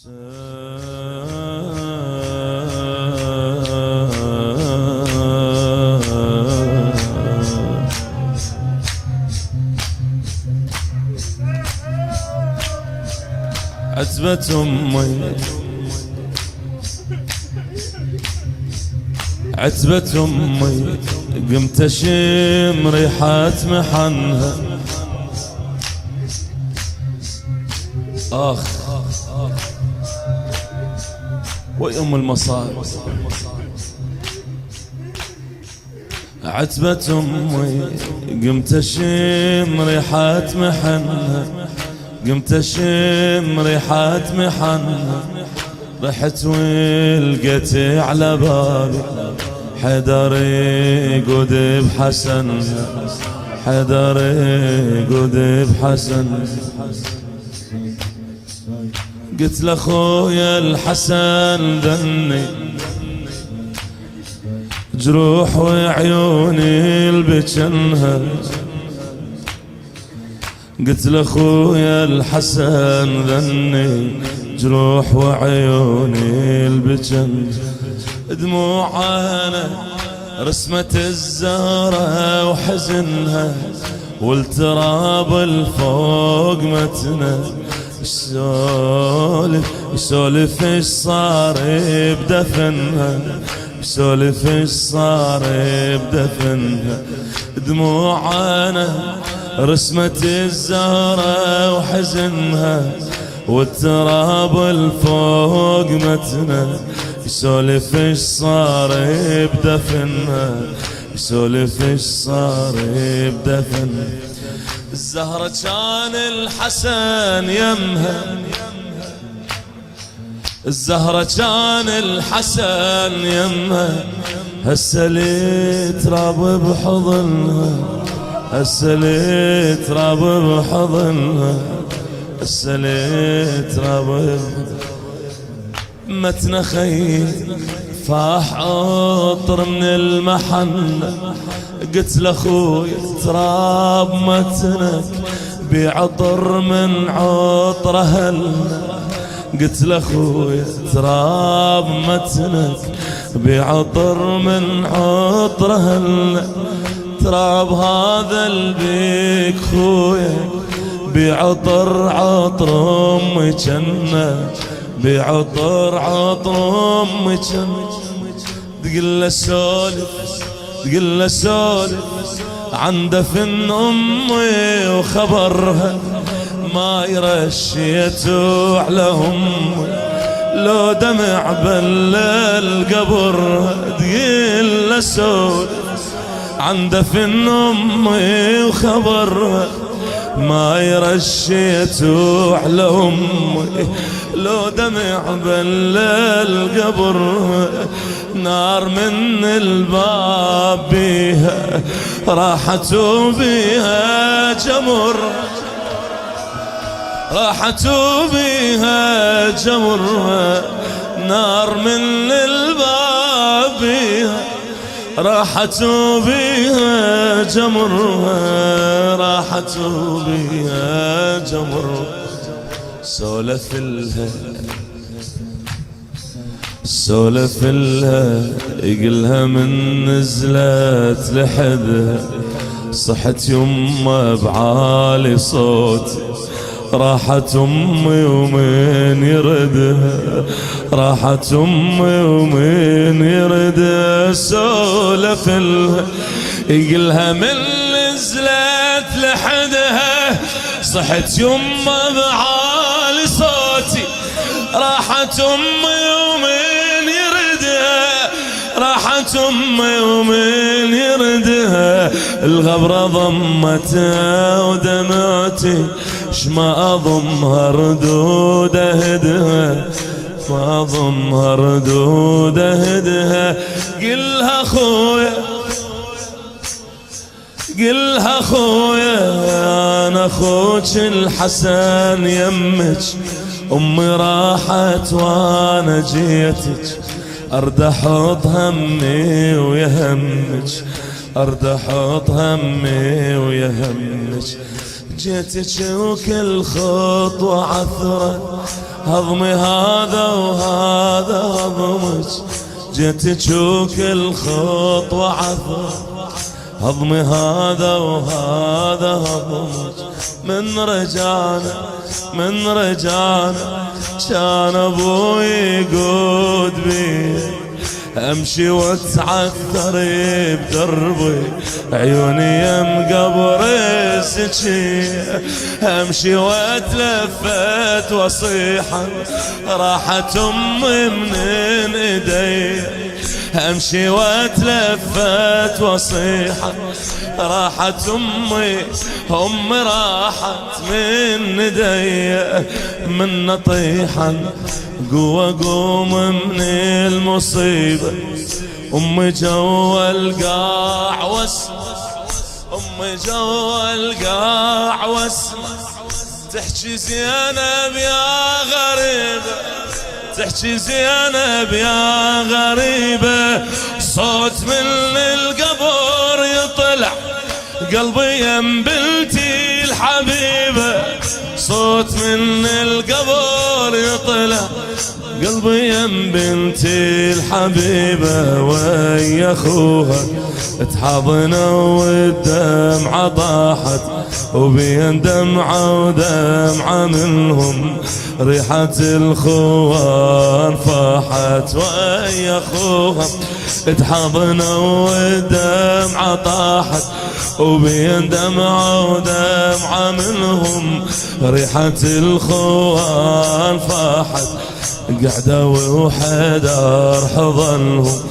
عتبة أمي عتبة أمي قمت أشم ريحة محنها. آخ ويم المصائب. عتبة أمي قمت أشم ريحة محنها. قمت أشم ريحة محنها. رحت ولقيت على بالي حيدر يقود بحسنها. حيدر يقود بحسنها. قلت لأخويا الحسن ذني جروح وعيوني البجنها. قلت لأخويا الحسن ذني جروح وعيوني البجنها. دموعنا رسمة الزهرة وحزنها والتراب الفوق متنا. يسولف ايش صار بدفنها. يسولف ايش صار بدفنها. دموعنا رسمة الزهرة وحزنها والتراب الفوق متنا. يسولف ايش صار بدفنها. يسولف ايش صار بدفنها. الزهرة كان الحسن يمها. الزهرة كان الحسن يمها. هسه لي تراب بحضنها. هسه لي تراب بحضنها. هسه لي تراب بحضنها. متنا خيل فاح عطر من المحنة. قلت لأخويا تراب متنك بعطر من عطر أهلنا. قلت لأخويا تراب متنك بعطر من عطر أهلنا. تراب هذا البيك خويا بعطر عطر أمي جنة. بعطر عطر أمي جنة. تقول له سولف تقول له سولف عن دفن أمي وخبرها. ما يرشيته على أمي لو دمع بلل قبرها. تقول له سولف عن دفن أمي وخبرها. ما يرشيته على أمي لو دمع بلل قبرها. نار من الباب بيها راحت بيها جمر. راحت بيها جمرها. نار من الباب بيها راحت بيها جمرها. راحت بيها جمرها. سولف لها سولف لها يقلها من نزلت لحدها. صحت يمه بعالي صوتي. راحت أمي ومن يردها. راحت أمي ومن يردها. سولف لها يقلها من نزلت لحدها. صحت يمه بعالي صوتي. راحت أمي ومن يردها. راحت أمي ومن يردها. الغبرة ضمتها ودمعتي شما أضمها ردود أهدها. ما أضمها ردود أهدها. قلها خويا قلها خويا أنا أخوك الحسن يمك. أمي راحت وأنا جيتك. أرد أحط همي ويهمك. أرد أحط همي ويهمك. جيتك وكل خطوة عثرة هضمي هذا وهذا هضمك، جيتك وكل خطوة عثر. هضمي هذا وهذا هضمك، من رجعنا من رجعنا كان ابوي يقود بي، امشي واتعثر بدربي عيوني يم قبري سجي، امشي واتلفت وصيحا راحت امي من ايدي، امشي واتلفت وصيحا راحت امي راحت من ايدي، من نطيحا قوة قوم من المصيبة، امي جوا القاع واسمع، امي جوا القاع واسمع، تحكي زينب يا غريبة، تحكي زينب يا غريبة، صوت من القبر يطلع قلبي يم بنتي الحبيبة، صوت من القبر يطلع قلبي يم بنتي الحبيبة، ويا اخوها تحضنوا والدمعة طاحت، وبين دمعة ودمعة منهم ريحة الخوان فاحت، ويا اخوها تحضنوا والدمعة طاحت، وبين دمعة ودمعة منهم ريحة الخوان فاحت، قعدوا وحدار حضنهم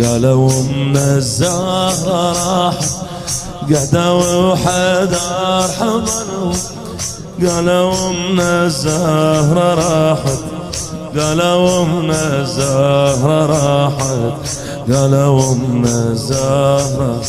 قالوا من الزهرة راحت، قعدوا وحدار حضنهم قالوا من الزهرة راحت، قالوا من الزهرة راحت، قالوا من الزهرة.